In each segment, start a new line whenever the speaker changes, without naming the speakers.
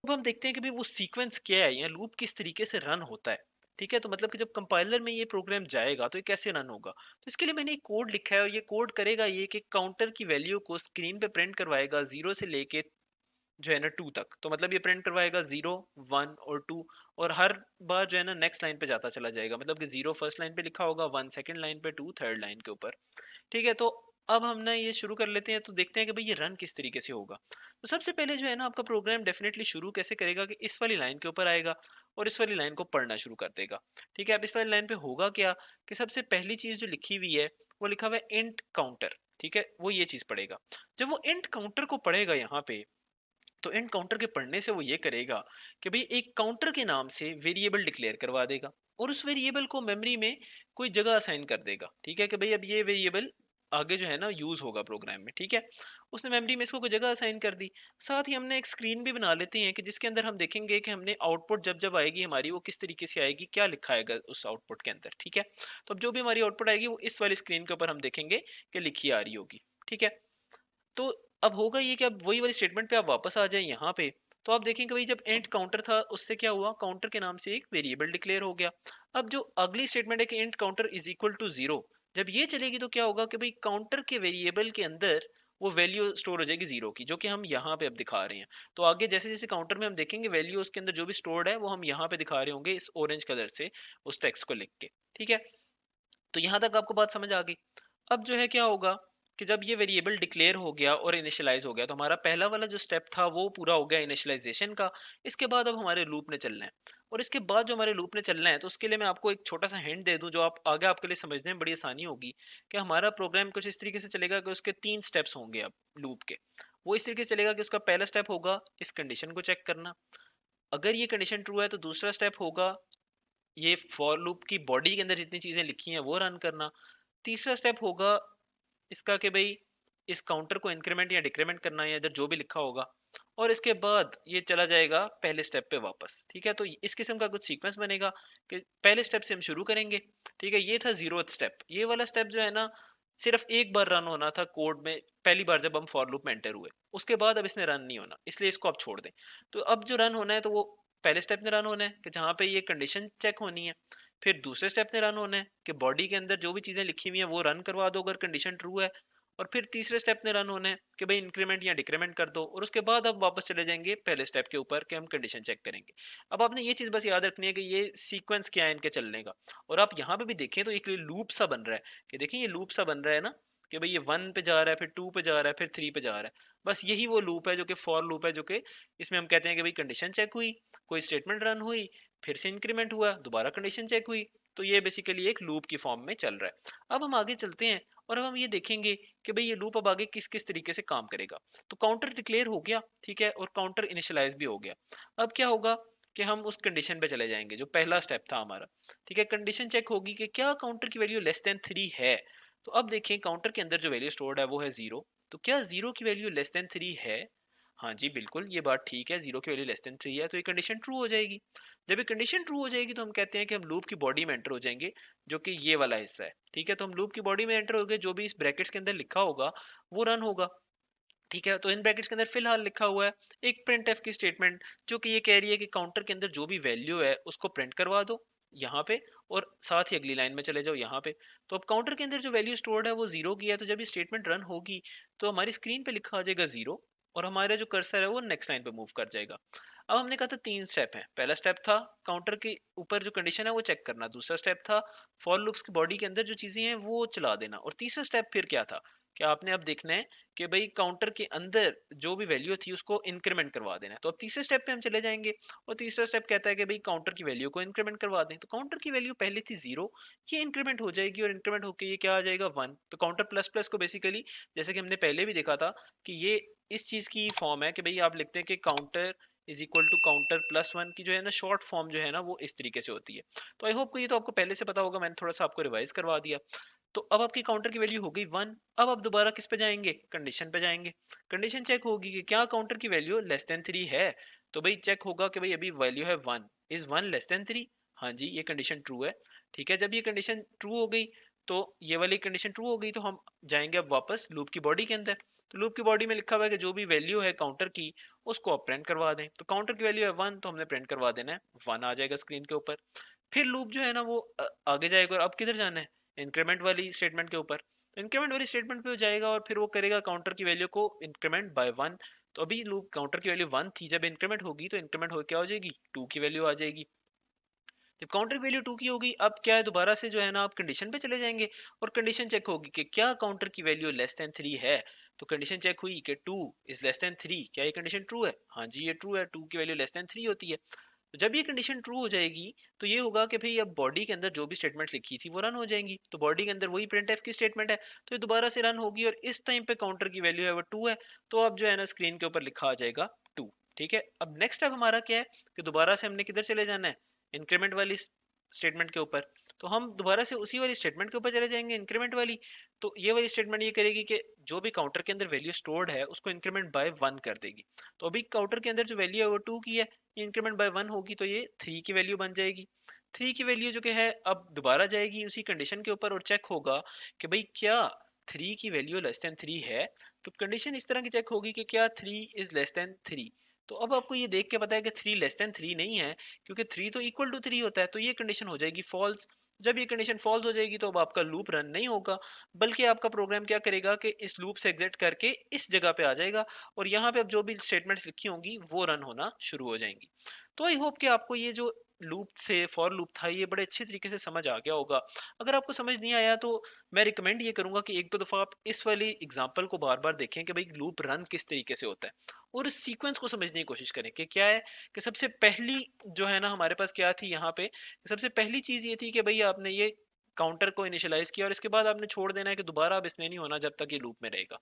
अब हम देखते हैं कि भाई वो सीक्वेंस क्या है या लूप किस तरीके से रन होता है। ठीक है, तो मतलब कि जब कंपाइलर में ये प्रोग्राम जाएगा तो ये कैसे रन होगा। तो इसके लिए मैंने एक कोड लिखा है और ये कोड करेगा ये कि काउंटर की वैल्यू को स्क्रीन पे प्रिंट करवाएगा 0 से लेके जो है ना 2 तक। तो मतलब ये प्रिंट करवाएगा 0, 1 और 2, और हर बार जो है ना नेक्स्ट लाइन पे जाता चला जाएगा। मतलब कि 0 फर्स्ट लाइन पे लिखा होगा, 1 सेकंड लाइन पे, 2 थर्ड लाइन के ऊपर। ठीक है, तो अब हम ना ये शुरू कर लेते हैं, तो देखते हैं कि भाई ये रन किस तरीके से होगा। तो सबसे पहले जो है ना आपका प्रोग्राम डेफिनेटली शुरू कैसे करेगा कि इस वाली लाइन के ऊपर आएगा और इस वाली लाइन को पढ़ना शुरू कर देगा। ठीक है, अब इस वाली लाइन पे होगा क्या कि सबसे पहली चीज जो लिखी हुई है वो लिखा हुआ है इंट काउंटर। ठीक है, वो ये चीज पढ़ेगा। जब वो इंट काउंटर को पढ़ेगा यहाँ पे, तो इंट काउंटर के पढ़ने से वो ये करेगा कि भाई एक काउंटर के नाम से वेरिएबल डिक्लेयर करवा देगा और उस वेरिएबल को मेमोरी में कोई जगह असाइन कर देगा। ठीक है, कि भाई अब ये वेरिएबल आगे जो है ना यूज होगा प्रोग्राम में। ठीक है, उसने मेमोरी में इसको कोई जगह असाइन कर दी। साथ ही हमने एक स्क्रीन भी बना लेते हैं कि जिसके अंदर हम देखेंगे कि हमने आउटपुट जब जब आएगी हमारी वो किस तरीके से आएगी, क्या लिखा आएगा उस आउटपुट के अंदर। ठीक है, तो अब जो भी हमारी आउटपुट आएगी वो इस वाली स्क्रीन के ऊपर हम देखेंगे कि लिखी आ रही होगी। ठीक है, तो अब होगा ये कि अब वही वाली स्टेटमेंट पे आप वापस आ जाएं यहाँ पे। तो आप देखेंगे भाई जब इंट काउंटर था उससे क्या हुआ, काउंटर के नाम से एक वेरिएबल डिक्लेयर हो गया। अब जो अगली स्टेटमेंट है कि int counter is equal to 0, जब ये चलेगी तो क्या होगा कि भाई काउंटर के वेरिएबल के अंदर वो वैल्यू स्टोर हो जाएगी 0 की, जो कि हम यहाँ पे अब दिखा रहे हैं। तो आगे जैसे जैसे काउंटर में हम देखेंगे वैल्यू उसके अंदर जो भी स्टोर्ड है वो हम यहाँ पे दिखा रहे होंगे इस ऑरेंज कलर से उस टेक्स्ट को लिख के। ठीक है, तो यहाँ तक आपको बात समझ आ गई। अब जो है क्या होगा कि जब ये वेरिएबल डिक्लेयर हो गया और इनिशियलाइज हो गया तो हमारा पहला वाला जो स्टेप था वो पूरा हो गया इनिशियलाइजेशन का। इसके बाद अब हमारे लूप ने चलना है, और इसके बाद जो हमारे लूप ने चलना है तो उसके लिए मैं आपको एक छोटा सा हिंट दे दूं जो आप आगे आपके लिए समझने में बड़ी आसानी होगी। कि हमारा प्रोग्राम कुछ इस तरीके से चलेगा कि उसके 3 स्टेप्स होंगे अब लूप के। वो इस तरीके से चलेगा कि उसका पहला स्टेप होगा इस कंडीशन को चेक करना। अगर ये कंडीशन ट्रू है तो दूसरा स्टेप होगा ये फॉर लूप की बॉडी के अंदर जितनी चीजें लिखी हैं वो रन करना। तीसरा स्टेप होगा इसका कि भाई इस काउंटर को इंक्रीमेंट या डिक्रीमेंट करना है या इधर जो भी लिखा होगा। और इसके बाद ये चला जाएगा पहले स्टेप पे वापस। ठीक है, तो इस किस्म का कुछ सीक्वेंस बनेगा कि पहले स्टेप से हम शुरू करेंगे। ठीक है, ये था जीरोथ स्टेप। ये वाला स्टेप जो है ना सिर्फ एक बार रन होना था कोड में, पहली बार जब हम फॉर लूप में एंटर हुए। उसके बाद अब इसने रन नहीं होना, इसलिए इसको आप छोड़ दें। तो अब जो रन होना है तो वो पहले स्टेप में रन होना है कि जहाँ पे ये कंडीशन चेक होनी है। फिर दूसरे स्टेप में रन होना है कि बॉडी के अंदर जो भी चीजें लिखी हुई हैं वो रन करवा दो अगर कंडीशन ट्रू है। और फिर तीसरे स्टेप में रन होना है कि भाई इंक्रीमेंट या डिक्रीमेंट कर दो, और उसके बाद अब वापस चले जाएंगे पहले स्टेप के ऊपर कि हम कंडीशन चेक करेंगे। अब आपने ये चीज बस याद रखनी है कि ये सीक्वेंस क्या है इनके चलने का। और आप यहाँ पे भी देखें तो एक लूप सा बन रहा है कि देखिए ये लूप सा बन रहा है ना कि भाई ये 1 पे जा रहा है, फिर 2 पे जा रहा है, फिर 3 पे जा रहा है। बस यही वो लूप है जो कि फॉर लूप है, जो कि इसमें हम कहते हैं कि भाई कंडीशन चेक हुई, कोई स्टेटमेंट रन हुई, फिर से इंक्रीमेंट हुआ, दोबारा कंडीशन चेक हुई। तो ये बेसिकली एक लूप की फॉर्म में चल रहा है। अब हम आगे चलते हैं और अब हम ये देखेंगे कि भाई ये लूप अब आगे किस किस तरीके से काम करेगा। तो काउंटर डिक्लेयर हो गया, ठीक है, और काउंटर इनिशियलाइज भी हो गया। अब क्या होगा कि हम उस कंडीशन पे चले जाएंगे जो पहला स्टेप था हमारा। ठीक है, कंडीशन चेक होगी कि क्या काउंटर की वैल्यू लेस देन 3 है। तो अब देखें काउंटर के अंदर जो वैल्यू स्टोर्ड है वो है 0। तो क्या 0 की वैल्यू लेस देन 3 है। हाँ जी बिल्कुल, ये बात ठीक है, 0 की वैल्यू लेस देन 3 है तो ये कंडीशन ट्रू हो जाएगी। जब ये कंडीशन ट्रू हो जाएगी तो हम कहते हैं कि हम लूप की बॉडी में एंटर हो जाएंगे, जो कि ये वाला हिस्सा है। ठीक है, तो हम लूप की बॉडी में एंटर हो गए, जो भी इस ब्रैकेट्स के अंदर लिखा होगा वो रन होगा। ठीक है, तो इन ब्रैकेट्स के अंदर फिलहाल लिखा हुआ है एक प्रिंट एफ की स्टेटमेंट, जो कि ये कह रही है कि काउंटर के अंदर जो भी वैल्यू है उसको प्रिंट करवा दो यहाँ पे, और साथ ही अगली लाइन में चले जाओ यहाँ पे। तो अब काउंटर के अंदर जो वैल्यू स्टोर्ड है वो 0 की है, तो जब ये स्टेटमेंट रन होगी तो हमारी स्क्रीन पे लिखा आ जाएगा 0, और हमारा जो कर्सर है वो नेक्स्ट लाइन पे मूव कर जाएगा। अब हमने कहा था 3 स्टेप है। पहला स्टेप था काउंटर के ऊपर जो कंडीशन है वो चेक करना, दूसरा स्टेप था फॉर लूप्स की बॉडी के अंदर जो चीजें हैं वो चला देना, और तीसरा स्टेप फिर क्या था कि आपने अब देखना है कि भाई काउंटर के अंदर जो भी वैल्यू थी उसको इंक्रीमेंट करवा देना है। तो अब तीसरे स्टेप पे हम चले जाएंगे, और तीसरा स्टेप कहता है कि भाई काउंटर की वैल्यू को इंक्रीमेंट करवा दें। तो काउंटर की वैल्यू पहले थी 0, ये इंक्रीमेंट हो जाएगी और इंक्रीमेंट होकर ये क्या आ जाएगा 1। तो काउंटर प्लस प्लस को बेसिकली जैसे कि हमने पहले भी देखा था कि ये इस चीज की फॉर्म है कि भाई आप लिखते हैं कि counter is equal to counter plus 1 की जो है ना शॉर्ट फॉर्म जो है ना वो इस तरीके से होती है। तो आई होप को ये तो आपको पहले से पता होगा, मैंने थोड़ा सा आपको रिवाइज करवा दिया। तो अब आपकी काउंटर की वैल्यू हो गई 1। अब आप दोबारा किस पे जाएंगे, कंडीशन पे जाएंगे। कंडीशन चेक होगी कि क्या काउंटर की वैल्यू लेस देन 3 है। तो भाई चेक होगा कि भाई अभी वैल्यू है 1, इज 1 लेस देन 3। हाँ जी, ये कंडीशन ट्रू है। ठीक है, जब ये कंडीशन ट्रू हो गई तो ये वाली कंडीशन ट्रू हो गई तो हम जाएंगे अब वापस लूप की बॉडी के अंदर। तो लूप की बॉडी में लिखा हुआ है कि जो भी वैल्यू है काउंटर की उसको आप प्रिंट करवा दें। तो काउंटर की वैल्यू है 1, तो हमने प्रिंट करवा देना है 1 आ जाएगा स्क्रीन के ऊपर। फिर लूप जो है ना वो आगे जाएगा, और अब किधर जाना है, इंक्रीमेंट वाली स्टेटमेंट के ऊपर। तो इंक्रीमेंट वाली स्टेटमेंट पे वो जाएगा और फिर वो करेगा काउंटर की वैल्यू को इंक्रीमेंट बाय 1। तो अभी लूप काउंटर की वैल्यू 1 थी, जब इंक्रीमेंट होगी तो इंक्रीमेंट हो क्या हो जाएगी, 2 की वैल्यू आ जाएगी। जब काउंटर वैल्यू 2 की होगी, अब क्या है, दोबारा से जो है ना आप कंडीशन पे चले जाएंगे और कंडीशन चेक होगी कि क्या काउंटर की वैल्यू लेस देन 3 है। तो कंडीशन चेक हुई कि 2 इज लेस देन 3, क्या ये कंडीशन ट्रू है, हाँ जी ये ट्रू है, 2 की वैल्यू लेस देन 3 होती है। तो जब ये कंडीशन ट्रू हो जाएगी तो ये होगा कि भाई अब बॉडी के अंदर जो भी स्टेटमेंट लिखी थी वो रन हो जाएंगी। तो बॉडी के अंदर वही printf की स्टेटमेंट है, तो ये दोबारा से रन होगी, और इस टाइम पे काउंटर की वैल्यू है वो 2 है। तो अब जो है ना स्क्रीन के ऊपर लिखा आ जाएगा 2। ठीक है, अब नेक्स्ट स्टेप हमारा क्या है कि दोबारा से हमने किधर चले जाना है, इंक्रीमेंट वाली स्टेटमेंट के ऊपर। तो हम दोबारा से उसी वाली स्टेटमेंट के ऊपर चले जाएंगे, इंक्रीमेंट वाली। तो ये वाली स्टेटमेंट ये करेगी कि जो भी काउंटर के अंदर वैल्यू स्टोर्ड है उसको इंक्रीमेंट बाय 1 कर देगी। तो अभी काउंटर के अंदर जो वैल्यू है वो 2 की है, इंक्रीमेंट बाय 1 होगी तो ये 3 की वैल्यू बन जाएगी। 3 की वैल्यू जो कि है अब दोबारा जाएगी उसी कंडीशन के ऊपर और चेक होगा कि भाई क्या 3 की वैल्यू लेस देन 3 है। तो कंडीशन इस तरह की चेक होगी कि क्या 3 इज लेस देन 3। तो अब आपको ये देख के पता है कि 3 लेस देन 3 नहीं है, क्योंकि 3 तो इक्वल टू 3 होता है, तो ये कंडीशन हो जाएगी फॉल्स। जब ये कंडीशन फॉल्स हो जाएगी तो अब आपका लूप रन नहीं होगा, बल्कि आपका प्रोग्राम क्या करेगा कि इस लूप से एग्जिट करके इस जगह पे आ जाएगा, और यहाँ पे अब जो भी स्टेटमेंट्स लिखी होंगी वो रन होना शुरू हो जाएंगी। तो आई होप कि आपको ये जो लूप से फॉर लूप था ये बड़े अच्छे तरीके से समझ आ गया होगा। अगर आपको समझ नहीं आया तो मैं रिकमेंड ये करूंगा कि एक दो दफ़ा आप इस वाली एग्जांपल को बार बार देखें कि भाई लूप रन किस तरीके से होता है, और इस सीक्वेंस को समझने की कोशिश करें कि क्या है कि सबसे पहली जो है ना हमारे पास क्या थी यहाँ पे। सबसे पहली चीज़ ये थी कि भाई आपने ये काउंटर को इनिशियलाइज किया और इसके बाद आपने छोड़ देना है कि दोबारा अब इसने नहीं होना जब तक ये लूप में रहेगा।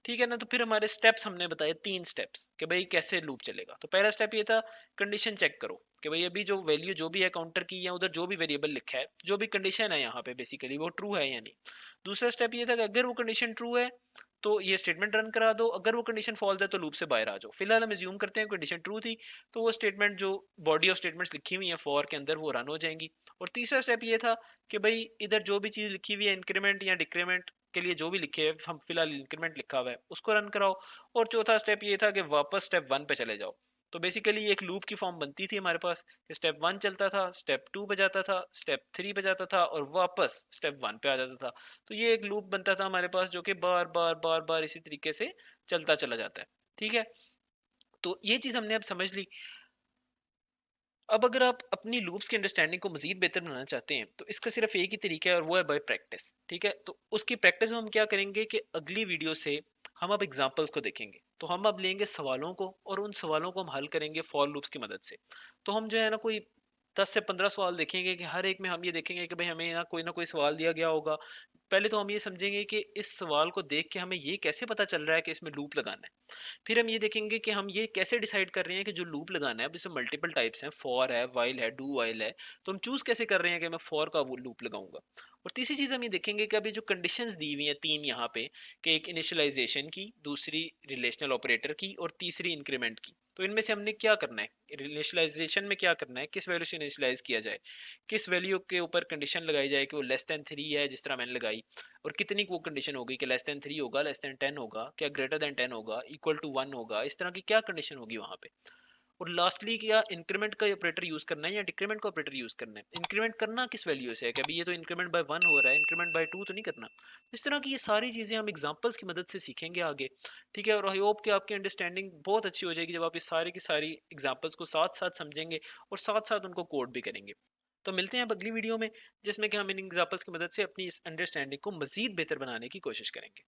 ठीक है ना, तो फिर हमारे स्टेप्स हमने बताए 3 स्टेप्स कि भाई कैसे लूप चलेगा। तो पहला स्टेप ये था कंडीशन चेक करो कि भाई अभी जो वैल्यू जो भी है काउंटर की या उधर जो भी वेरिएबल लिखा है, जो भी कंडीशन है यहाँ पे बेसिकली वो ट्रू है या नहीं। दूसरा स्टेप ये था कि अगर वो कंडीशन ट्रू है तो ये स्टेटमेंट रन करा दो, अगर वो कंडीशन फॉल्स है तो लूप से बाहर आ जाओ। फिलहाल हम एज्यूम करते हैं कंडीशन ट्रू थी, तो वो स्टेटमेंट जो बॉडी ऑफ स्टेटमेंट्स लिखी हुई है फॉर के अंदर वो रन हो जाएंगी। और तीसरा स्टेप ये था कि भाई इधर जो भी चीज़ लिखी हुई है इंक्रीमेंट या डिक्रीमेंट के लिए जो भी लिखे है, हम फिलहाल इंक्रीमेंट लिखा हुआ है उसको रन कराओ। और चौथा स्टेप ये था कि वापस स्टेप 1 पे चले जाओ। तो बेसिकली एक लूप की फॉर्म बनती थी हमारे पास, स्टेप 1 चलता था, स्टेप 2 पे जाता था, स्टेप 3 पे जाता था और वापस स्टेप 1 पे आ जाता था। तो ये एक लूप बनता था हमारे पास जो कि बार बार बार बार इसी तरीके से चलता चला जाता है। ठीक है, तो ये चीज़ हमने अब समझ ली। अब अगर आप अपनी लूप्स की अंडरस्टैंडिंग को मजीद बेहतर बनाना चाहते हैं तो इसका सिर्फ एक ही तरीका है और वो है बाय प्रैक्टिस। ठीक है, तो उसकी प्रैक्टिस में हम क्या करेंगे कि अगली वीडियो से हम अब एग्जांपल्स को देखेंगे। तो हम अब लेंगे सवालों को और उन सवालों को हम हल करेंगे फॉर लूप्स की मदद से। तो हम जो है ना कोई 10 से 15 सवाल देखेंगे कि हर एक में हम ये देखेंगे कि भाई हमें ना कोई सवाल दिया गया होगा। पहले तो हम ये समझेंगे कि इस सवाल को देख के हमें ये कैसे पता चल रहा है कि इसमें लूप लगाना है। फिर हम ये देखेंगे कि हम ये कैसे डिसाइड कर रहे हैं कि जो लूप लगाना है, अब इसमें मल्टीपल टाइप्स हैं, फॉर है, वाइल है, डू वाइल है। तो हम चूज कैसे कर रहे हैं कि मैं फॉर का वो लूप लगाऊंगा। और तीसरी चीज हम ये देखेंगे कि अभी जो कंडीशंस दी हुई हैं 3 यहाँ पे, कि एक इनिशियलाइजेशन की, दूसरी रिलेशनल ऑपरेटर की और तीसरी इंक्रीमेंट की। तो इनमें से हमने क्या करना है, इनिशियलाइजेशन में क्या करना है, किस वैल्यू से इनिशियलाइज किया जाए, किस वैल्यू के ऊपर कंडीशन लगाई जाए कि वो लेस देन 3 है जिस तरह मैंने लगाई, और कितनी वो कंडीशन होगी कि लेस देन 3 होगा, लेस देन 10 होगा, क्या ग्रेटर देन 10 होगा, इक्वल टू 1 होगा, इस तरह की क्या कंडीशन होगी वहां पे। और लास्टली क्या इंक्रीमेंट का ऑपरेटर यूज करना है या डिक्रीमेंट का ऑपरेटर यूज करना है, इंक्रीमेंट करना किस वैल्यू से है कि अभी ये तो इंक्रीमेंट बाय 1 हो रहा है, इंक्रीमेंट बाय 2 तो नहीं करना। इस तरह की ये सारी चीजें हम एग्जांपल्स की मदद से सीखेंगे आगे। ठीक है, और आई होप कि आपकी अंडरस्टैंडिंग बहुत अच्छी हो जाएगी जब आप इस सारी की सारी एग्जांपल्स को साथ साथ समझेंगे और साथ साथ उनको कोड भी करेंगे। तो मिलते हैं अब अगली वीडियो में जिसमें कि हम इन एग्जांपल्स की मदद से अपनी इस अंडरस्टैंडिंग को मजीद बेहतर बनाने की कोशिश करेंगे।